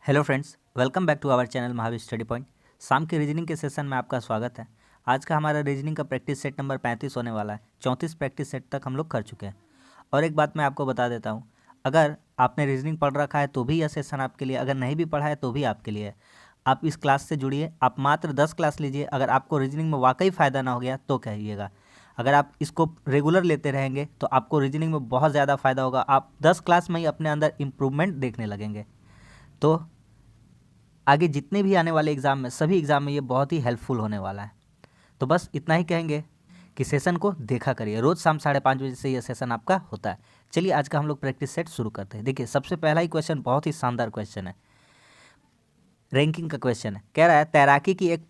Hello friends, welcome back to our channel Mahavir study point. शाम के reasoning के session में आपका स्वागत है। आज का हमारा रीजनिंग का प्रैक्टिस सेट नंबर 35 होने वाला है। 34 प्रैक्टिस सेट तक हम लोग कर चुके हैं। और एक बात मैं आपको बता देता हूँ, अगर आपने रीजनिंग पढ़ रखा है तो भी यह सेशन आपके लिए, अगर नहीं भी पढ़ा है तो भी आपके लिए है। आप इस क्लास से जुड़िए, आप मात्र 10 क्लास लीजिए। अगर आपको रीजनिंग में वाकई फ़ायदा ना हो गया तो कहिएगा। अगर आप इसको रेगुलर लेते रहेंगे तो आपको रीजनिंग में बहुत ज़्यादा फ़ायदा होगा। आप 10 क्लास में ही अपने अंदर इम्प्रूवमेंट देखने लगेंगे। तो आगे जितने भी आने वाले एग्ज़ाम में, सभी एग्ज़ाम में ये बहुत ही हेल्पफुल होने वाला है। तो बस इतना ही कहेंगे कि सेशन को देखा करिए। रोज़ शाम 5:30 बजे से ये सेशन आपका होता है। चलिए आज का हम लोग प्रैक्टिस सेट शुरू करते हैं। देखिए, सबसे पहला ही क्वेश्चन बहुत ही शानदार क्वेश्चन है, रैंकिंग का क्वेश्चन है। कह रहा है तैराकी की एक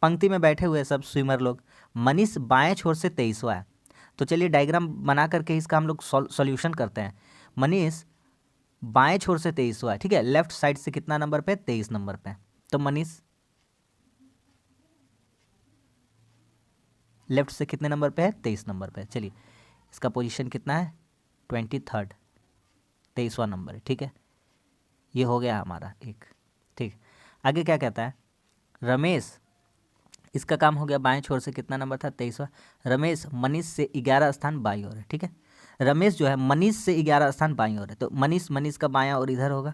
पंक्ति में बैठे हुए सब स्विमर लोग, मनीष बाएं छोर से 23वां है। तो चलिए डायग्राम बना करके इसका हम लोग सॉल्यूशन करते हैं। मनीष बाएं छोर से 23वां है, ठीक है। लेफ्ट साइड से कितना नंबर पे? 23 नंबर पे। तो मनीष लेफ्ट से कितने नंबर पे है? 23 नंबर पे। चलिए इसका पोजीशन कितना है? 23rd, 23वां नंबर है, ठीक है। ये हो गया हमारा एक, ठीक। आगे क्या कहता है? रमेश, इसका काम हो गया बाएं छोर से कितना नंबर था? 23वां। रमेश मनीष से 11 स्थान बाईं ओर है, ठीक है। रमेश जो है मनीष से 11 स्थान बाईं ओर है, तो मनीष का बायां और इधर होगा,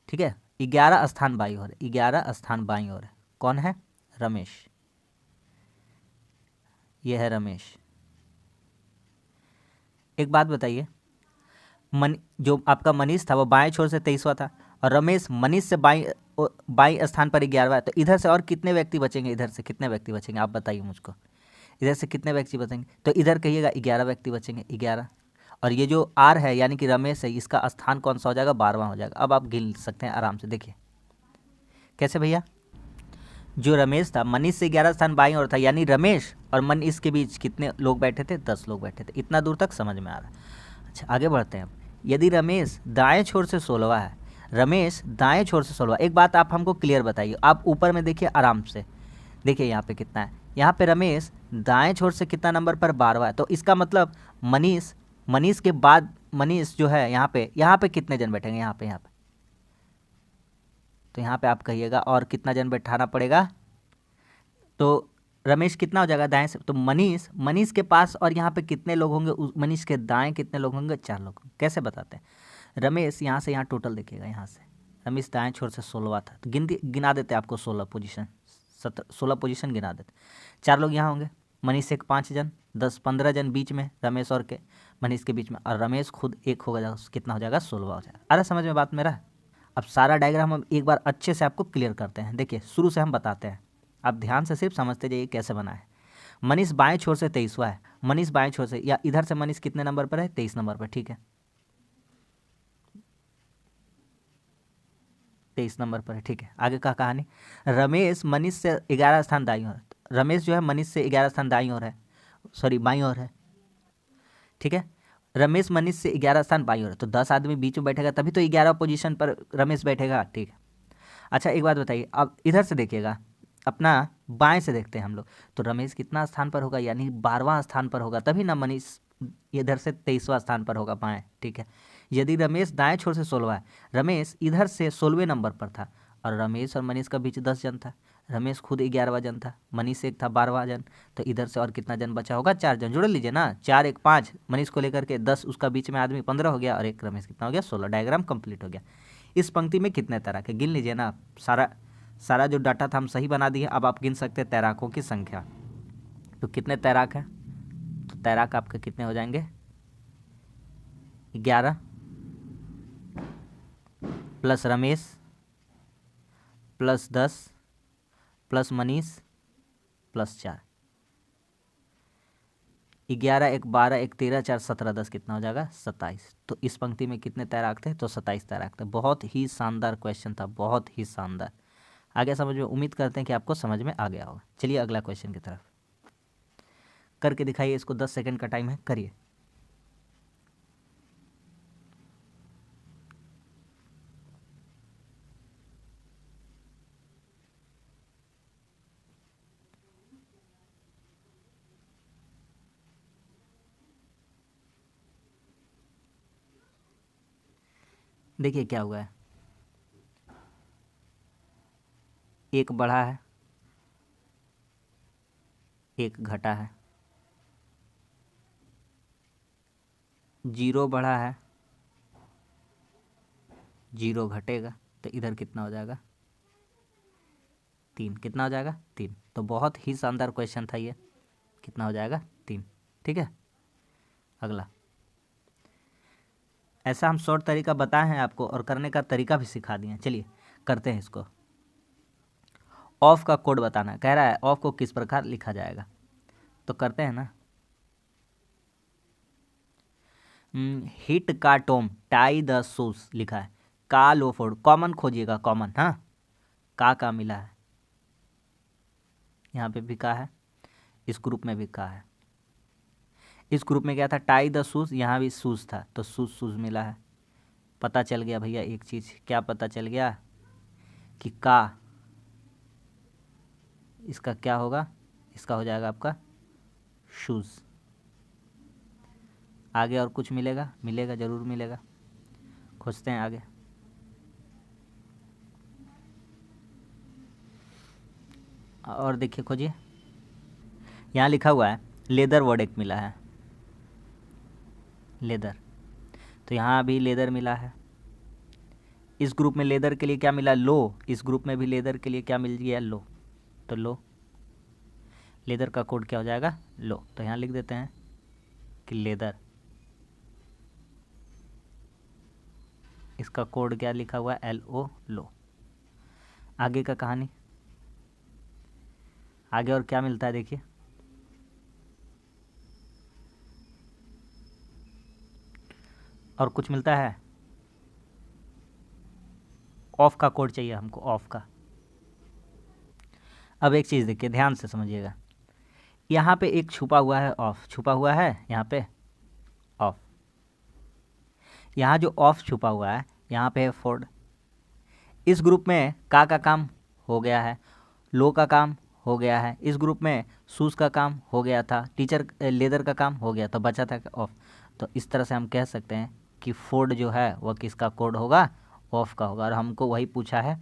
ठीक है। 11 स्थान बाईं ओर है, 11 स्थान बाईं ओर है। कौन है? रमेश। ये है रमेश। एक बात बताइए, जो आपका मनीष था वो बाएं छोर से 23वां था, और रमेश मनीष से बाईं स्थान पर 11वां है। तो इधर से और कितने व्यक्ति बचेंगे? इधर से कितने व्यक्ति बचेंगे आप बताइए मुझको। इधर से कितने व्यक्ति बचेंगे? तो इधर कहिएगा 11 व्यक्ति बचेंगे, 11। और ये जो आर है यानी कि रमेश है, इसका स्थान कौन सा हो जाएगा? 12वां हो जाएगा। अब आप गिन सकते हैं आराम से। देखिए कैसे भैया, जो रमेश था मनीष से 11 स्थान बाईं ओर था, यानी रमेश और मनीष के बीच कितने लोग बैठे थे? 10 लोग बैठे थे। इतना दूर तक समझ में आ रहा है। अच्छा आगे बढ़ते हैं। यदि रमेश दाएं छोर से 16वां है, रमेश दाएं छोर से 16वां, एक बात आप हमको क्लियर बताइए। आप ऊपर में देखिए आराम से, देखिए यहाँ पे कितना है। यहाँ पे रमेश दाएं छोर से कितना नंबर पर? 12वां है। तो इसका मतलब मनीष के बाद मनीष जो है यहाँ पे कितने जन बैठेंगे? यहाँ पे तो यहाँ पे आप कहिएगा और कितना जन बैठाना पड़ेगा? तो रमेश कितना हो जाएगा दाएं से? तो मनीष के पास और यहाँ पे कितने लोग होंगे? मनीष के दाएं कितने लोग होंगे? 4 लोग। कैसे बताते हैं? रमेश यहाँ से यहाँ टोटल देखिएगा, यहाँ से रमेश दाएं छोर से 16वां था, तो गिना देते आपको 16 पोजीशन, 16 पोजीशन गिना देते। 4 लोग यहाँ होंगे, मनीष से 5 जन, 10-15 जन बीच में रमेश और के मनीष के बीच में, और रमेश खुद एक हो जाएगा, कितना हो जाएगा? 16वां हो जाएगा। अरे समझ में बात मेरा? अब सारा डायग्राम हम एक बार अच्छे से आपको क्लियर करते हैं। देखिए शुरू से हम बताते हैं, आप ध्यान से सिर्फ समझते जाइए कैसे बना है। मनीष बाएं छोर से 23वां है, मनीष बाएं छोर से, या इधर से मनीष कितने नंबर पर है? 23 नंबर पर, ठीक है। 23 नंबर पर है, ठीक है। आगे का कहानी, रमेश मनीष से 11 स्थान दाईं ओर है। रमेश जो है मनीष से 11 स्थान दाईं ओर है, सॉरी बाईं ओर है, ठीक है। रमेश मनीष से 11 स्थान बाईं ओर है, तो 10 आदमी बीच में बैठेगा तभी तो 11 पोजीशन पर रमेश बैठेगा, ठीक है। अच्छा एक बात बताइए, अब इधर से देखिएगा, अपना बाएं से देखते हैं हम लोग। तो रमेश कितना स्थान पर होगा? यानी 12वां स्थान पर होगा, तभी ना मनीष इधर से 23वां स्थान पर होगा बाएं, ठीक है। यदि रमेश दाएं छोर से 16वां है, रमेश इधर से 16वें नंबर पर था, और रमेश और मनीष का बीच 10 जन था, रमेश खुद 11वां जन था, मनीष एक था 12वां जन, तो इधर से और कितना जन बचा होगा? 4 जन। जोड़ लीजिए ना, 4 1 5, मनीष को लेकर के 10, उसका बीच में आदमी 15 हो गया, और एक रमेश कितना हो गया? 16। डायग्राम कंप्लीट हो गया। इस पंक्ति में कितने तैराक है? गिन लीजिए ना। सारा सारा जो डाटा था हम सही बना दिए। अब आप गिन सकते हैं तैराकों की संख्या। तो कितने तैराक हैं? तो तैराक आपके कितने हो जाएंगे? 11 plus Ramesh plus 10 plus Manish plus 4। 11 1 12 1 13 4 17 10 कितना हो जाएगा? 27। तो इस पंक्ति में कितने तैराक थे? तो 27 तैराक थे। बहुत ही शानदार क्वेश्चन था, बहुत ही शानदार। आगे समझ में, उम्मीद करते हैं कि आपको समझ में आ गया होगा। चलिए अगला क्वेश्चन की तरफ करके दिखाइए। इसको 10 सेकंड का टाइम है, करिए। देखिए क्या हुआ है, एक बढ़ा है, एक घटा है, जीरो बढ़ा है, जीरो घटेगा, तो इधर कितना हो जाएगा, 3। कितना हो जाएगा, 3। तो बहुत ही शानदार क्वेश्चन था ये, कितना हो जाएगा, 3। ठीक है। अगला, ऐसा हम शॉर्ट तरीका बताए हैं आपको और करने का तरीका भी सिखा दिए हैं। चलिए करते हैं इसको। ऑफ का कोड बताना कह रहा है, ऑफ को किस प्रकार लिखा जाएगा, तो करते हैं ना। हिट का टॉम टाई द शूज लिखा है, का लो फोर्ड, कॉमन खोजिएगा, कॉमन। हाँ, का मिला है, यहाँ पे भी का है, इस ग्रुप में भी का है। इस ग्रुप में क्या था, टाई द शूज, यहाँ भी शूज था, तो शूज मिला है। पता चल गया भैया एक चीज़, क्या पता चल गया कि का इसका क्या होगा, इसका हो जाएगा आपका शूज़। आगे और कुछ मिलेगा, मिलेगा ज़रूर मिलेगा, खोजते हैं आगे। और देखिए खोजिए, यहाँ लिखा हुआ है लेदर, वर्ड एक मिला है, लेदर, तो यहाँ भी लेदर मिला है। इस ग्रुप में लेदर के लिए क्या मिला, लो, इस ग्रुप में भी लेदर के लिए क्या मिल गया, लो, तो लो, लेदर का कोड क्या हो जाएगा, लो। तो यहाँ लिख देते हैं कि लेदर, इसका कोड क्या लिखा हुआ है, LO, लो। आगे का कहानी, आगे और क्या मिलता है देखिए, और कुछ मिलता है, ऑफ का कोड चाहिए हमको, ऑफ का। अब एक चीज़ देखिए, ध्यान से समझिएगा, यहाँ पे एक छुपा हुआ है ऑफ, छुपा हुआ है यहाँ पे ऑफ, यहाँ जो ऑफ छुपा हुआ है यहाँ पे है फोर्ड। इस ग्रुप में का काम हो गया है, लो का काम हो गया है, इस ग्रुप में शूज़ का काम हो गया था, टीचर लेदर का काम हो गया, तो बचा था ऑफ। तो इस तरह से हम कह सकते हैं कि फोर्ड जो है वह किसका कोड होगा, ऑफ का होगा। और हमको वही पूछा है,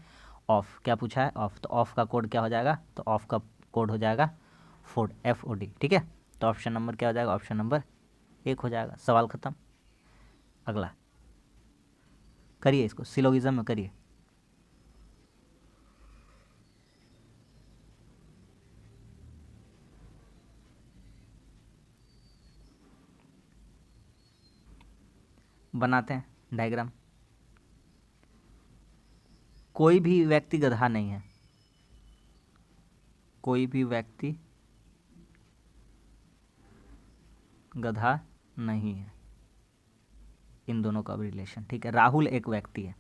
ऑफ, क्या पूछा है, ऑफ। तो ऑफ का कोड क्या हो जाएगा, तो ऑफ का कोड हो जाएगा फोर्ड, FOD। ठीक है, तो ऑप्शन नंबर क्या हो जाएगा, ऑप्शन नंबर 1 हो जाएगा। सवाल ख़त्म। अगला करिए, इसको सिलोगिज्म में करिए। बनाते हैं डायग्राम। कोई भी व्यक्ति गधा नहीं है, कोई भी व्यक्ति गधा नहीं है, इन दोनों का रिलेशन। ठीक है, राहुल एक व्यक्ति है,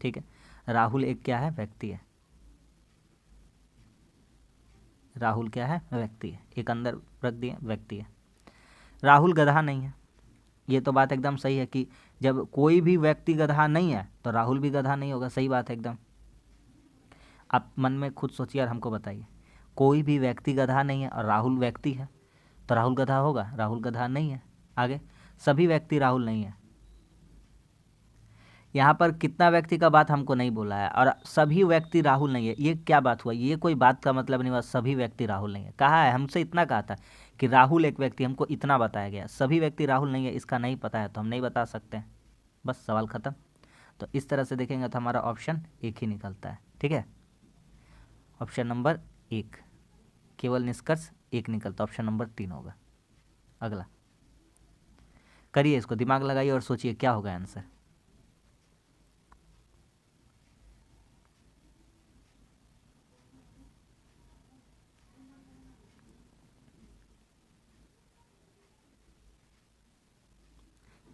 ठीक है, राहुल एक क्या है, व्यक्ति है, राहुल क्या है, व्यक्ति है, एक अंदर रख दिए, व्यक्ति है। राहुल गधा नहीं है, ये तो बात एकदम सही है कि जब कोई भी व्यक्ति गधा नहीं है तो राहुल भी गधा नहीं होगा, सही बात है एकदम। आप मन में खुद सोचिए और हमको बताइए, कोई भी व्यक्ति गधा नहीं है और राहुल व्यक्ति है, तो राहुल गधा होगा, राहुल गधा नहीं है। आगे, सभी व्यक्ति राहुल नहीं है, यहाँ पर कितना व्यक्ति का बात हमको नहीं बोला है, और सभी व्यक्ति राहुल नहीं है, ये क्या बात हुआ, ये कोई बात का मतलब नहीं हुआ, सभी व्यक्ति राहुल नहीं है। कहा है, हमसे इतना कहा था कि राहुल एक व्यक्ति, हमको इतना बताया गया, सभी व्यक्ति राहुल नहीं है, इसका नहीं पता है तो हम नहीं बता सकते हैं, बस सवाल ख़त्म। तो इस तरह से देखेंगे तो हमारा ऑप्शन 1 ही निकलता है। ठीक है, ऑप्शन नंबर 1, केवल निष्कर्ष 1 निकलता, ऑप्शन नंबर 3 होगा। अगला करिए, इसको दिमाग लगाइए और सोचिए क्या होगा आंसर।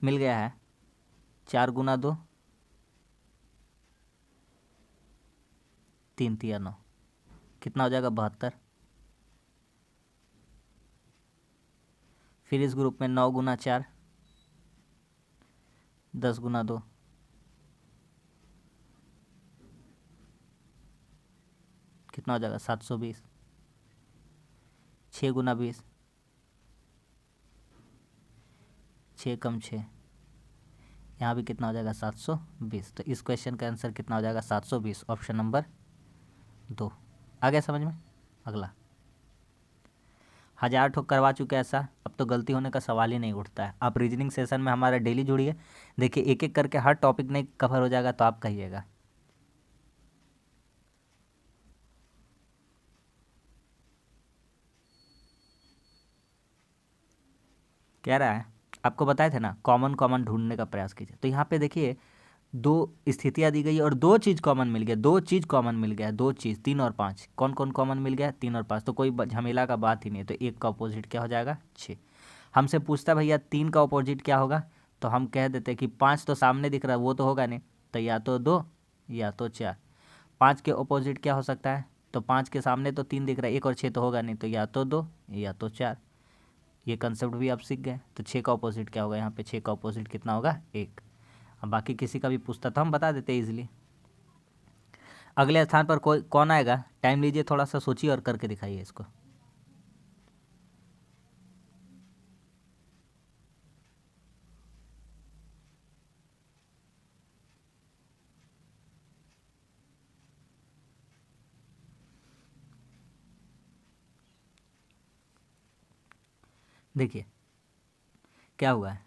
मिल गया है, 4 गुना 2, 3 तिया 9, कितना हो जाएगा, 72। फिर इस ग्रुप में 9 गुना 4, 10 गुना 2, कितना हो जाएगा, 720। 6 गुना 20, 6 कम 6, यहाँ भी कितना हो जाएगा 720। तो इस क्वेश्चन का आंसर कितना हो जाएगा 720, ऑप्शन नंबर 2। आ गया समझ में। अगला, 1000 ठोक करवा चुके ऐसा, अब तो गलती होने का सवाल ही नहीं उठता है। आप रीजनिंग सेशन में हमारा डेली जुड़िए, देखिए एक एक करके हर टॉपिक नहीं कवर हो जाएगा तो आप कहिएगा। कह रहा है आपको बताए थे ना, कॉमन कॉमन ढूंढने का प्रयास कीजिए। तो यहाँ पे देखिए दो स्थितियाँ दी गई और दो चीज़ कॉमन मिल गया, दो चीज़ कॉमन मिल गया, दो चीज़ 3 और 5। कौन कौन कॉमन मिल गया? 3 और 5। तो कोई झमेला का बात ही नहीं है। तो 1 का अपोजिट क्या हो जाएगा? 6। हमसे पूछता भैया 3 का अपोजिट क्या होगा, तो हम कह देते कि 5 तो सामने दिख रहा है, वो तो होगा नहीं, तो या तो 2 या तो 4। 5 के अपोजिट क्या हो सकता है? तो 5 के सामने तो 3 दिख रहा है, 1 और 6 तो होगा नहीं, तो या तो 2 या तो 4। ये कंसेप्ट भी आप सीख गए। तो 6 का अपोजिट क्या होगा? यहाँ पे 6 का अपोजिट कितना होगा? 1। अब बाकी किसी का भी पूछता तो हम बता देते इजीली। अगले स्थान पर कोई कौन आएगा? टाइम लीजिए, थोड़ा सा सोचिए और करके दिखाइए इसको। देखिए क्या हुआ है,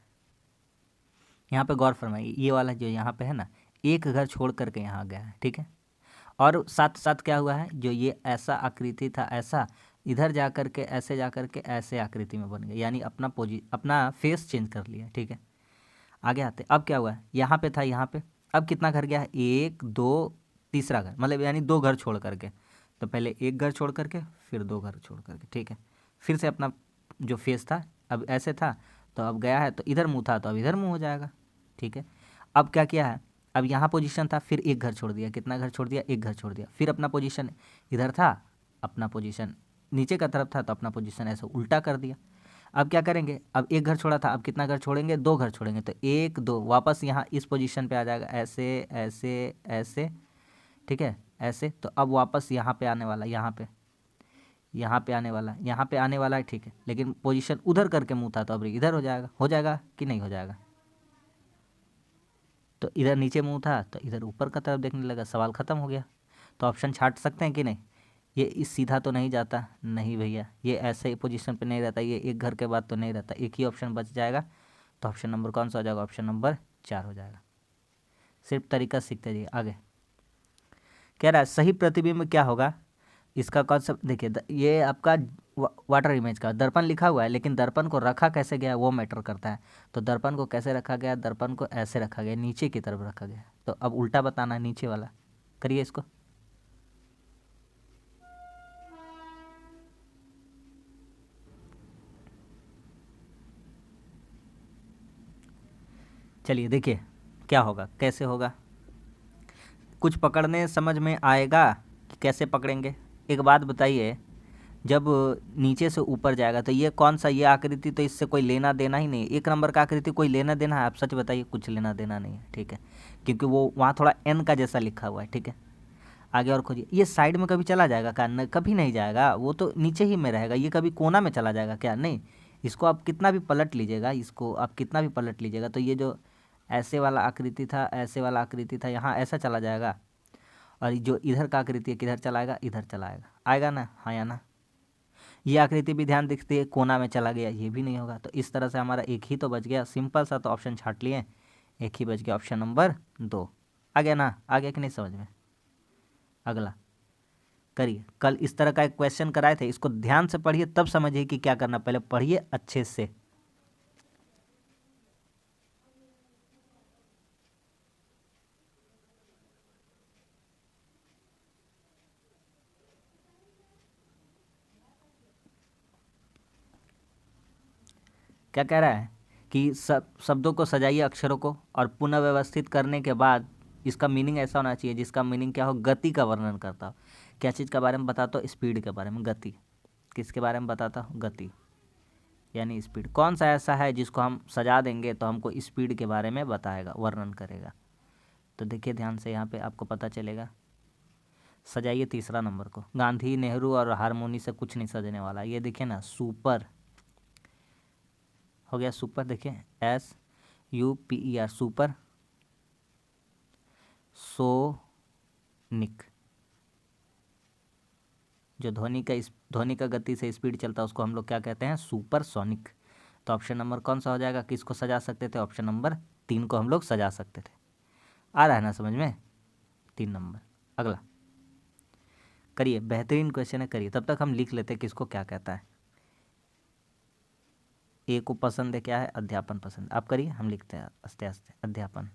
यहाँ पे गौर फरमाइए। ये वाला जो यहाँ पे है ना, एक घर छोड़ करके यहाँ गया है, ठीक है। और साथ साथ क्या हुआ है, जो ये ऐसा आकृति था, ऐसा इधर जा कर के ऐसे जा कर के ऐसे आकृति में बन गया, यानी अपना फेस चेंज कर लिया, ठीक है। आगे आते, अब क्या हुआ है, यहाँ पे था, यहाँ पे अब कितना घर गया है? 1 2 तीसरा घर, मतलब यानी 2 घर छोड़ करके। तो पहले 1 घर छोड़ करके, फिर 2 घर छोड़ करके, ठीक है। फिर से अपना जो फेस था, अब ऐसे था तो अब गया है, तो इधर मुँह था तो अब इधर मुँह हो जाएगा, ठीक है। अब क्या किया है, अब यहाँ पोजीशन था, फिर 1 घर छोड़ दिया, कितना घर छोड़ दिया? 1 घर छोड़ दिया। फिर अपना पोजीशन इधर था, अपना पोजीशन नीचे का तरफ था, तो अपना पोजीशन ऐसे उल्टा कर दिया। अब क्या करेंगे, अब 1 घर छोड़ा था, अब कितना घर छोड़ेंगे? 2 घर छोड़ेंगे। तो 1 2 वापस यहाँ इस पोजीशन पे आ जाएगा, ऐसे ऐसे ऐसे, ठीक है, ऐसे। तो अब वापस यहाँ पे आने वाला, यहाँ पे आने वाला, यहाँ पे आने वाला है, ठीक है। लेकिन पोजीशन उधर करके मुँह था, तो अब इधर हो जाएगा कि नहीं हो जाएगा? तो इधर नीचे मुँह था तो इधर ऊपर का तरफ देखने लगा, सवाल ख़त्म हो गया। तो ऑप्शन छांट सकते हैं कि नहीं? ये इस सीधा तो नहीं जाता, नहीं भैया, ये ऐसे ही पोजीशन पे नहीं रहता, ये 1 घर के बाद तो नहीं रहता, एक ही ऑप्शन बच जाएगा। तो ऑप्शन नंबर कौन सा हो जाएगा? ऑप्शन नंबर 4 हो जाएगा। सिर्फ तरीका सीखते जाइए। आगे कह रहा है सही प्रतिबिंब क्या होगा, इसका कॉन्सेप्ट देखिए। ये आपका वाटर इमेज का दर्पण लिखा हुआ है, लेकिन दर्पण को रखा कैसे गया वो मैटर करता है। तो दर्पण को कैसे रखा गया? दर्पण को ऐसे रखा गया, नीचे की तरफ रखा गया। तो अब उल्टा बताना है, नीचे वाला करिए इसको। चलिए देखिए क्या होगा, कैसे होगा, कुछ पकड़ने समझ में आएगा कि कैसे पकड़ेंगे। एक बात बताइए, जब नीचे से ऊपर जाएगा तो ये कौन सा, ये आकृति तो इससे कोई लेना देना ही नहीं। 1 नंबर का आकृति कोई लेना देना है? आप सच बताइए, कुछ लेना देना नहीं है, ठीक है, क्योंकि वो वहाँ थोड़ा एन का जैसा लिखा हुआ है, ठीक है। आगे और खोजिए, ये साइड में कभी चला जाएगा क्या? कभी नहीं जाएगा, वो तो नीचे ही में रहेगा। ये कभी कोना में चला जाएगा क्या? नहीं। इसको आप कितना भी पलट लीजिएगा, इसको आप कितना भी पलट लीजिएगा, तो ये जो ऐसे वाला आकृति था, ऐसे वाला आकृति था, यहाँ ऐसा चला जाएगा। और जो इधर का आकृति है किधर चलाएगा? इधर चलाएगा, आएगा ना? हाँ या ना? ये आकृति भी ध्यान दिखती है, कोना में चला गया, ये भी नहीं होगा। तो इस तरह से हमारा एक ही तो बच गया, सिंपल सा। तो ऑप्शन छाट लिए, एक ही बच गया, ऑप्शन नंबर 2। आ गया ना? आ गया कि नहीं समझ में? अगला करिए। कल इस तरह का एक क्वेश्चन कराए थे, इसको ध्यान से पढ़िए तब समझिए कि क्या करना। पहले पढ़िए अच्छे से। क्या कह रहा है कि सब शब्दों को सजाइए, अक्षरों को, और पुनः व्यवस्थित करने के बाद इसका मीनिंग ऐसा होना चाहिए जिसका मीनिंग क्या हो? गति का वर्णन करता हो। क्या चीज़ के बारे में बताता हो? स्पीड के बारे में। गति किसके बारे में बताता हो? गति यानी स्पीड। कौन सा ऐसा है जिसको हम सजा देंगे तो हमको स्पीड के बारे में बताएगा, वर्णन करेगा? तो देखिए ध्यान से, यहाँ पे आपको पता चलेगा। सजाइए तीसरा नंबर को। गांधी, नेहरू और हारमोनी से कुछ नहीं सजने वाला। ये देखिए ना, सुपर हो गया, सुपर। देखिए SUPER, सुपर। सोनिक, जो ध्वनि का गति से स्पीड चलता है उसको हम लोग क्या कहते हैं? सुपरसोनिक। तो ऑप्शन नंबर कौन सा हो जाएगा? किसको सजा सकते थे? ऑप्शन नंबर 3 को हम लोग सजा सकते थे। आ रहा है ना समझ में? 3 नंबर। अगला करिए, बेहतरीन क्वेश्चन है, करिए। तब तक हम लिख लेते हैं किसको क्या कहता है। ए को पसंद है क्या है? अध्यापन पसंद। आप करिए, हम लिखते हैं आस्ते आस्ते। अध्यापन।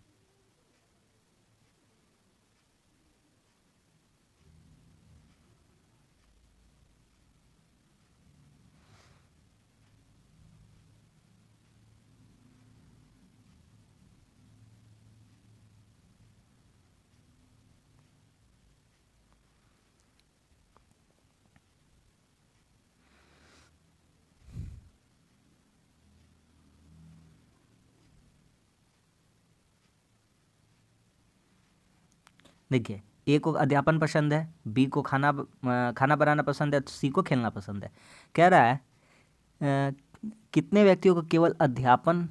देखिए, ए को अध्यापन पसंद है, बी को खाना बनाना पसंद है, तो सी को खेलना पसंद है। कह रहा है कितने व्यक्तियों को केवल अध्यापन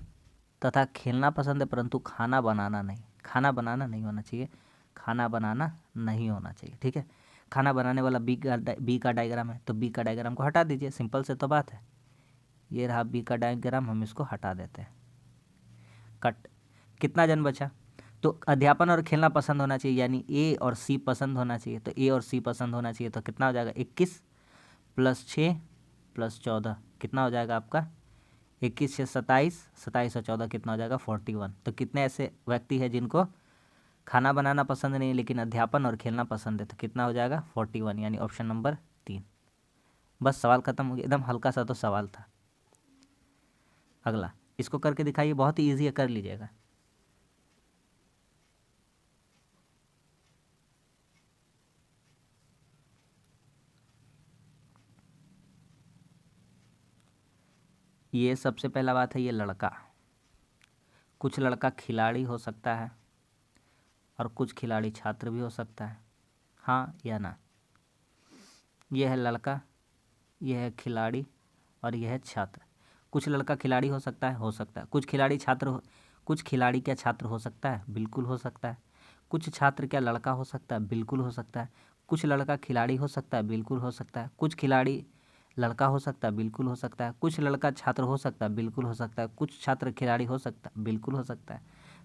तथा खेलना पसंद है परंतु खाना बनाना नहीं। खाना बनाना नहीं होना चाहिए, खाना बनाना नहीं होना चाहिए, ठीक है। खाना बनाने वाला बी का डायग्राम है, तो बी का डायग्राम को हटा दीजिए, सिंपल से तो बात है। ये रहा बी का डायग्राम, हम इसको हटा देते हैं, कट। कितना जन बचा? तो अध्यापन और खेलना पसंद होना चाहिए, यानी ए और सी पसंद होना चाहिए। तो ए और सी पसंद होना चाहिए, तो कितना हो जाएगा? 21 + 6 + 14 कितना हो जाएगा आपका? 21 से 27, 27 और 14 कितना हो जाएगा? 41। तो कितने ऐसे व्यक्ति हैं जिनको खाना बनाना पसंद नहीं लेकिन अध्यापन और खेलना पसंद है? तो कितना हो जाएगा? 41, यानी ऑप्शन नंबर 3। बस सवाल खत्म हो गया, एकदम हल्का सा तो सवाल था। अगला इसको करके दिखाइए, बहुत ही ईजी है, कर लीजिएगा। ये सबसे पहला बात है, ये लड़का, कुछ लड़का खिलाड़ी हो सकता है और कुछ खिलाड़ी छात्र भी हो सकता है, हाँ या ना? ये है लड़का, ये है खिलाड़ी और यह है छात्र। कुछ लड़का खिलाड़ी हो सकता है, हो सकता है। कुछ खिलाड़ी कुछ खिलाड़ी क्या छात्र हो सकता है? बिल्कुल हो सकता है। कुछ छात्र क्या लड़का हो सकता है? बिल्कुल हो सकता है। कुछ लड़का खिलाड़ी हो सकता है? बिल्कुल हो सकता है। कुछ खिलाड़ी लड़का हो सकता है? बिल्कुल हो सकता है। कुछ लड़का छात्र हो सकता है? बिल्कुल हो सकता है। कुछ छात्र खिलाड़ी हो सकता है? बिल्कुल हो सकता है।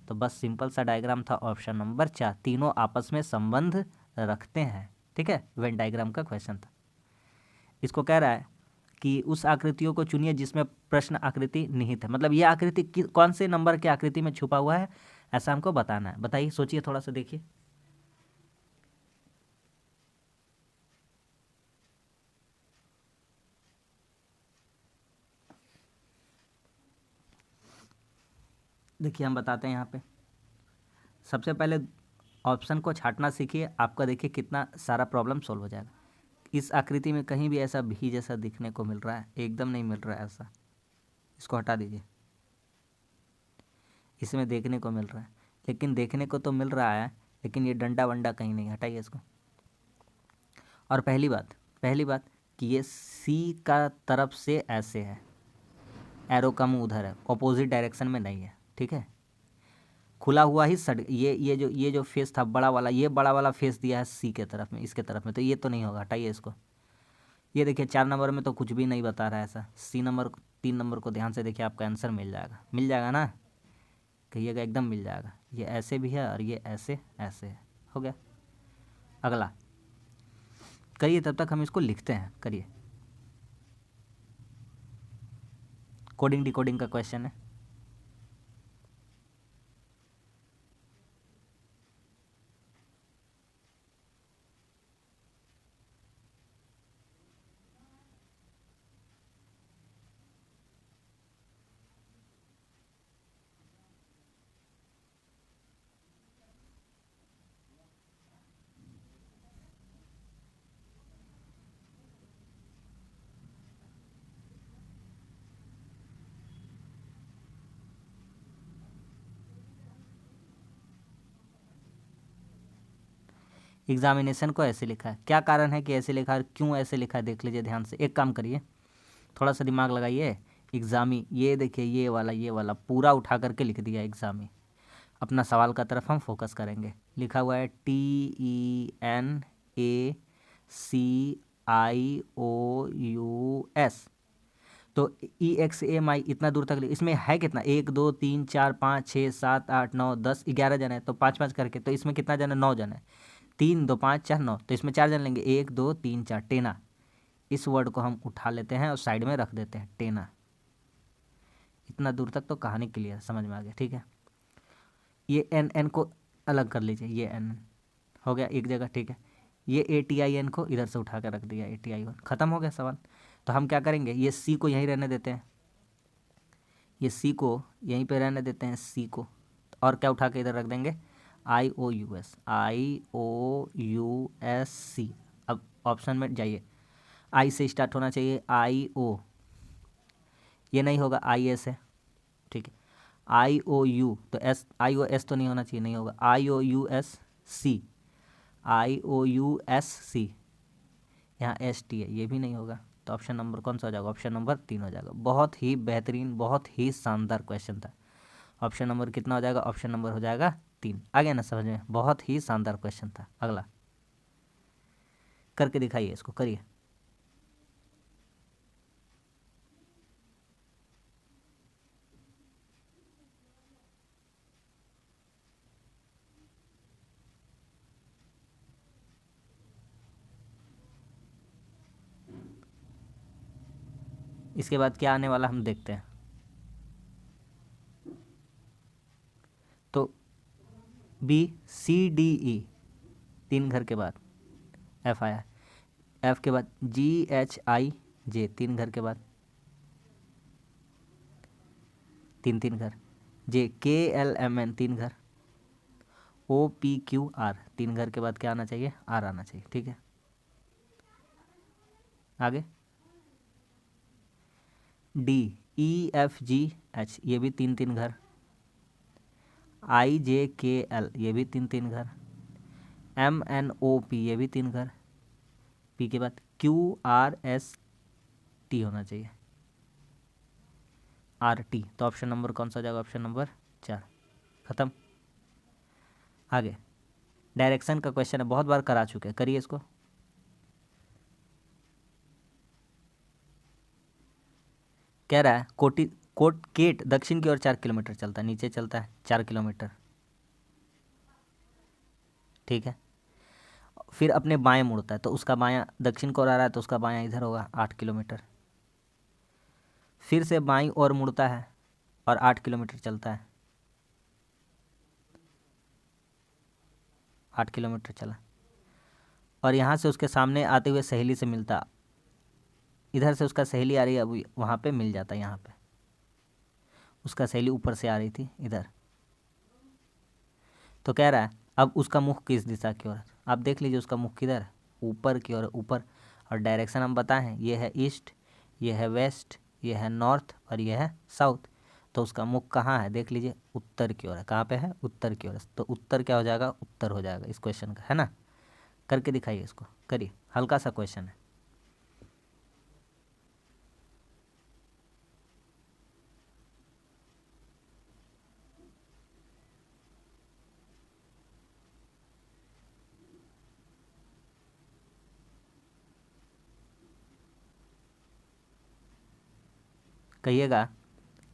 तो बस सिंपल सा डायग्राम था, ऑप्शन नंबर 4, तीनों आपस में संबंध रखते हैं, ठीक है। वेन डायग्राम का क्वेश्चन था। इसको कह रहा है कि उस आकृतियों को चुनिए जिसमें प्रश्न आकृति निहित है, मतलब ये आकृति कौन से नंबर की आकृति में छुपा हुआ है, ऐसा हमको बताना है। बताइए, सोचिए, थोड़ा सा देखिए। देखिए हम बताते हैं यहाँ पे। सबसे पहले ऑप्शन को छांटना सीखिए, आपका देखिए कितना सारा प्रॉब्लम सॉल्व हो जाएगा। इस आकृति में कहीं भी ऐसा भी जैसा दिखने को मिल रहा है? एकदम नहीं मिल रहा है ऐसा, इसको हटा दीजिए। इसमें देखने को मिल रहा है, लेकिन देखने को तो मिल रहा है, लेकिन ये डंडा वंडा कहीं नहीं, हटाइए इसको। और पहली बात कि ये सी का तरफ से ऐसे है, एरो का मुंह उधर है, ऑपोजिट डायरेक्शन में नहीं है, ठीक है। खुला हुआ ही सड़, ये जो फेस था बड़ा वाला, ये बड़ा वाला फेस दिया है सी के तरफ में, इसके तरफ में, तो ये तो नहीं होगा, हटाइए इसको। ये देखिए 4 नंबर में तो कुछ भी नहीं बता रहा है ऐसा। 3 नंबर को ध्यान से देखिए, आपका आंसर मिल जाएगा ना? कहिएगा, एकदम मिल जाएगा। ये ऐसे भी है और ये ऐसे ऐसे है, हो गया। अगला करिए, तब तक हम इसको लिखते हैं, करिए। कोडिंग डिकोडिंग का क्वेश्चन है। एग्जामिनेशन को ऐसे लिखा है, क्या कारण है कि ऐसे लिखा है, क्यों ऐसे लिखा है, देख लीजिए ध्यान से। एक काम करिए, थोड़ा सा दिमाग लगाइए। एग्जामी, ये देखिए ये वाला पूरा उठा करके लिख दिया एग्जामी। अपना सवाल का तरफ हम फोकस करेंगे। लिखा हुआ है TENACIOUS, तो EXAMI इतना दूर तक इसमें है कितना, 1 2 3 4 5 6 7 8 9 10 11 जन है, तो 5 5 करके, तो इसमें कितना जन है, 9 जन है। 3 2 5 4 9, तो इसमें 4 जन लेंगे, 1 2 3 4, टेना। इस वर्ड को हम उठा लेते हैं और साइड में रख देते हैं, टेना। इतना दूर तक तो कहानी क्लियर समझ में आ गया, ठीक है। ये एन को अलग कर लीजिए, ये एन हो गया एक जगह, ठीक है। ये ATIN को इधर से उठा कर रख दिया, ATI1, ख़त्म हो गया सवाल। तो हम क्या करेंगे, ये C को यहीं रहने देते हैं, ये C को यहीं पे रहने देते हैं, C को, और क्या उठा के इधर रख देंगे, IOUS, IOUSC। अब ऑप्शन में जाइए, I से स्टार्ट होना चाहिए, IO, ये नहीं होगा, IS है, ठीक है। IOU, तो IOS तो नहीं होना चाहिए, नहीं होगा, IOUSC, IOUSC, यहाँ ST है, ये भी नहीं होगा। तो ऑप्शन नंबर कौन सा हो जाएगा, ऑप्शन नंबर 3 हो जाएगा। बहुत ही बेहतरीन, बहुत ही शानदार क्वेश्चन था। ऑप्शन नंबर कितना हो जाएगा, ऑप्शन नंबर हो जाएगा 3। आ गया ना समझ में, बहुत ही शानदार क्वेश्चन था। अगला करके दिखाइए, इसको करिए। इसके बाद क्या आने वाला हम देखते हैं। तो BCDE 3 घर के बाद F आया, F के बाद GHIJ 3 घर के बाद, 3 घर, JKLMN 3 घर, OPQR 3 घर के बाद क्या आना चाहिए, R आना चाहिए, ठीक है। आगे DEFGH, ये भी 3 घर, IJKL ये भी 3 घर, MNOP ये भी 3 घर, P के बाद QRST होना चाहिए, RT। तो ऑप्शन नंबर कौन सा हो जाएगा, ऑप्शन नंबर 4, ख़त्म। आगे डायरेक्शन का क्वेश्चन है, बहुत बार करा चुके हैं, करिए इसको। कह रहा है केट दक्षिण की ओर 4 किलोमीटर चलता है, नीचे चलता है 4 किलोमीटर, ठीक है। फिर अपने बाएं मुड़ता है, तो उसका बायां दक्षिण को ओर आ रहा है, तो उसका बायां इधर होगा 8 किलोमीटर। फिर से बाईं ओर मुड़ता है और 8 किलोमीटर चलता है, 8 किलोमीटर चला, और यहाँ से उसके सामने आते हुए सहेली से मिलता, इधर से उसका सहेली आ रही है, अब वहाँ पे मिल जाता, यहाँ पे उसका सहेली ऊपर से आ रही थी इधर। तो कह रहा है अब उसका मुख किस दिशा की ओर है, आप देख लीजिए उसका मुख किधर है, ऊपर की ओर, ऊपर। और डायरेक्शन हम बताएं, ये है ईस्ट, ये है वेस्ट, ये है नॉर्थ और ये है साउथ। तो उसका मुख कहाँ है, देख लीजिए उत्तर की ओर है, कहाँ पे है, उत्तर की ओर है। तो उत्तर क्या हो जाएगा, उत्तर हो जाएगा इस क्वेश्चन का, है ना। करके दिखाइए, इसको करिए, हल्का सा क्वेश्चन है। कहिएगा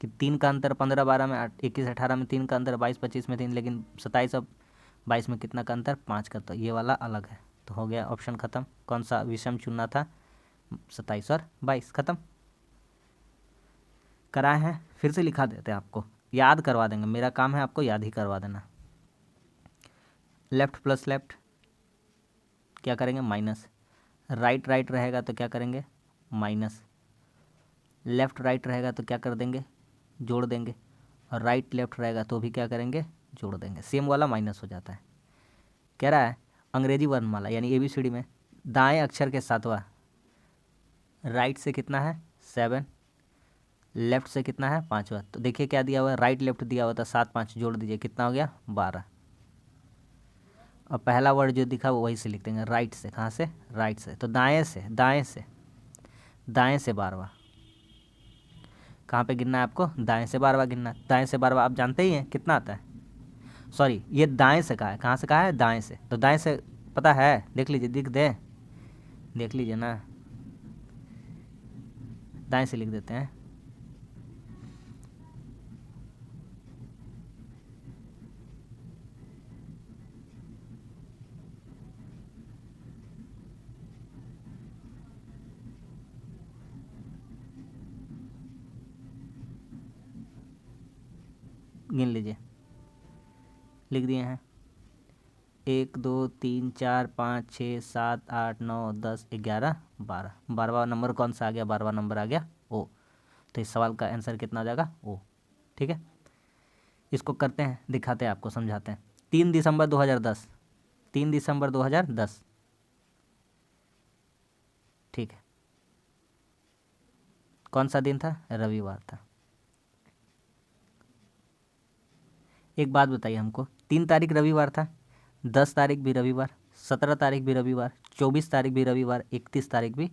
कि 3 का अंतर 15 12 में, 21 18 में 3 का अंतर, 22 25 में 3, लेकिन 27 और 22 में कितना का अंतर, 5 का। तो ये वाला अलग है, तो हो गया ऑप्शन ख़त्म। कौन सा विषम चुनना था, 27 और 22, ख़त्म। कराए हैं, फिर से लिखा देते हैं, आपको याद करवा देंगे, मेरा काम है आपको याद ही करवा देना। लेफ्ट प्लस लेफ्ट क्या करेंगे, माइनस। राइट राइट रहेगा तो क्या करेंगे, माइनस। लेफ़्ट राइट रहेगा तो क्या कर देंगे, जोड़ देंगे। और राइट लेफ़्ट रहेगा तो भी क्या करेंगे, जोड़ देंगे। सेम वाला माइनस हो जाता है। कह रहा है अंग्रेजी वर्णमाला यानी ABCD में दाएं अक्षर के सातवां, राइट से कितना है 7, लेफ़्ट से कितना है 5वां। तो देखिए क्या दिया हुआ है, राइट लेफ़्ट दिया हुआ था, 7 5 जोड़ दीजिए, कितना हो गया 12। और पहला वर्ड जो दिखा वो वही से लिख देंगे, राइट से। कहाँ से, राइट से। तो दाएँ से, दाएँ से, दाएँ से 12वां। कहाँ पे गिनना है आपको, दाएं से 12वां गिनना। दाएं से 12वां आप जानते ही हैं कितना आता है, सॉरी, ये दाएं से कहा है, कहाँ से कहा है, दाएं से। तो दाएं से पता है, देख लीजिए, देख लीजिए ना, दाएं से लिख देते हैं। गिन लीजिए, लिख दिए हैं। 1 2 3 4 5 6 7 8 9 10 11 12। 12वां नंबर कौन सा आ गया, 12वां नंबर आ गया ओ। तो इस सवाल का आंसर कितना हो जाएगा, ओ। ठीक है, इसको करते हैं, दिखाते हैं, आपको समझाते हैं। 3 दिसंबर 2010, 3 दिसंबर 2010। ठीक है, कौन सा दिन था, रविवार था। एक बात बताइए हमको, 3 तारीख रविवार था, 10 तारीख भी रविवार, 17 तारीख भी रविवार, 24 तारीख भी रविवार, 31 तारीख भी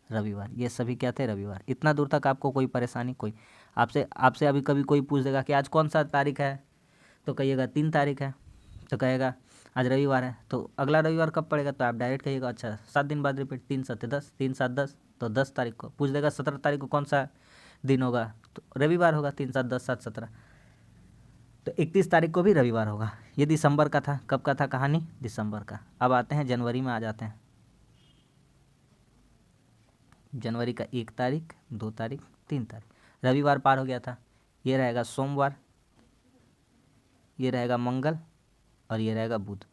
रविवार, ये सभी क्या थे, रविवार। इतना दूर तक आपको कोई परेशानी, कोई आपसे आपसे अभी कभी कोई पूछ देगा कि आज कौन सा तारीख है, तो कहिएगा 3 तारीख है, तो कहेगा आज रविवार है, तो अगला रविवार कब पड़ेगा, तो आप डायरेक्ट कहिएगा अच्छा 7 दिन बाद रिपीट, 3 7 10, 3 7 10, तो 10 तारीख को पूछ देगा 17 तारीख को कौन सा दिन होगा, तो रविवार होगा, 3 7 10 7 17। तो 31 तारीख को भी रविवार होगा। ये दिसंबर का था, कब का था कहानी, दिसंबर का। अब आते हैं जनवरी में, आ जाते हैं। जनवरी का 1 तारीख, 2 तारीख, 3 तारीख, रविवार पार हो गया था। ये रहेगा सोमवार, ये रहेगा मंगल, और ये रहेगा बुध।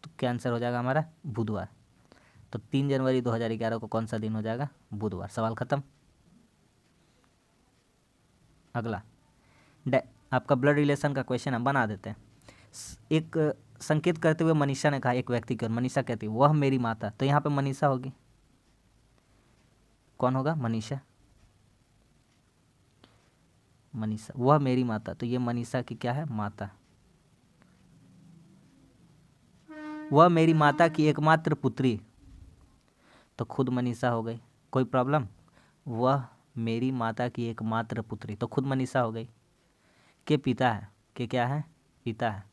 तो क्या आंसर हो जाएगा हमारा, बुधवार। तो 3 जनवरी 2011 को कौन सा दिन हो जाएगा, बुधवार। सवाल खत्म। अगला आपका ब्लड रिलेशन का क्वेश्चन हम बना देते हैं। एक संकेत करते हुए मनीषा ने कहा एक व्यक्ति की ओर, मनीषा कहती वह मेरी माता, तो यहाँ पे मनीषा होगी, कौन होगा, मनीषा। मनीषा, वह मेरी माता, तो ये मनीषा की क्या है, माता। वह मेरी माता की एकमात्र पुत्री, तो खुद मनीषा हो गई, कोई प्रॉब्लम। वह मेरी माता की एकमात्र पुत्री, तो खुद मनीषा हो गई। के पिता है, के क्या है, पिता है,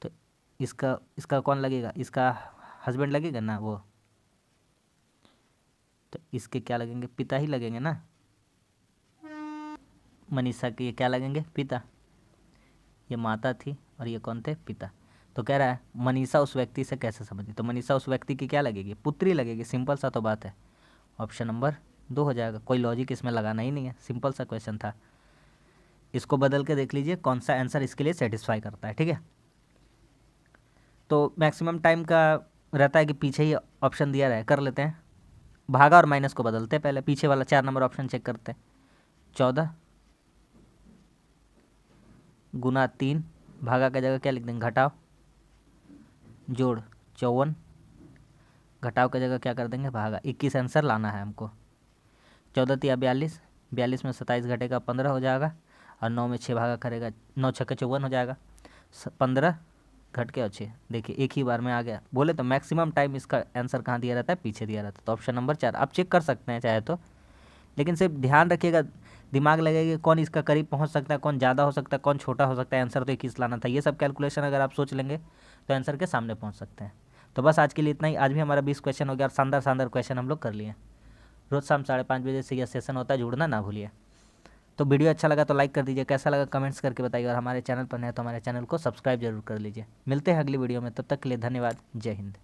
तो इसका इसका कौन लगेगा, इसका हस्बैंड लगेगा ना वो, तो इसके क्या लगेंगे, पिता ही लगेंगे ना। मनीषा के ये क्या लगेंगे, पिता। ये माता थी और ये कौन थे, पिता। तो कह रहा है मनीषा उस व्यक्ति से कैसे समझी, तो मनीषा उस व्यक्ति की क्या लगेगी, पुत्री लगेगी। सिंपल सा तो बात है, ऑप्शन नंबर 2 हो जाएगा। कोई लॉजिक इसमें लगाना ही नहीं है, सिंपल सा क्वेश्चन था। इसको बदल के देख लीजिए कौन सा आंसर इसके लिए सेटिस्फाई करता है। ठीक है, तो मैक्सिमम टाइम का रहता है कि पीछे ही ऑप्शन दिया रहे, कर लेते हैं। भागा और माइनस को बदलते हैं, पहले पीछे वाला 4 नंबर ऑप्शन चेक करते हैं। 14 गुना 3, भागा की जगह क्या लिख देंगे, घटाओ, जोड़ 54, घटाव की जगह क्या कर देंगे, भागा। 21 आंसर लाना है हमको। 14 तिया 42, 42 में 27 घटेगा 15 हो जाएगा, और 9 में 6 भागा करेगा, 9 छक्के 54 हो जाएगा। 15 घट के और 6, देखिए एक ही बार में आ गया। बोले तो मैक्सिमम टाइम इसका आंसर कहाँ दिया रहता है, पीछे दिया रहता है। तो ऑप्शन नंबर 4 आप चेक कर सकते हैं चाहे तो, लेकिन सिर्फ ध्यान रखिएगा, दिमाग लगेगा कौन इसका करीब पहुंच सकता है, कौन ज़्यादा हो सकता है, कौन छोटा हो सकता है। आंसर तो 21 लाना था। ये सब कैलकुलेशन अगर आप सोच लेंगे तो आंसर के सामने पहुंच सकते हैं। तो बस आज के लिए इतना ही। आज भी हमारा 20 क्वेश्चन हो गया और शानदार शानदार क्वेश्चन हम लोग कर लिए। रोज़ शाम 5:30 बजे से यह सेशन होता है, जुड़ना ना भूलिए। तो वीडियो अच्छा लगा तो लाइक कर दीजिए, कैसा लगा कमेंट्स करके बताइए, और हमारे चैनल पर नए तो हमारे चैनल को सब्सक्राइब जरूर कर लीजिए। मिलते हैं अगली वीडियो में, तब तक के लिए धन्यवाद। जय हिंद।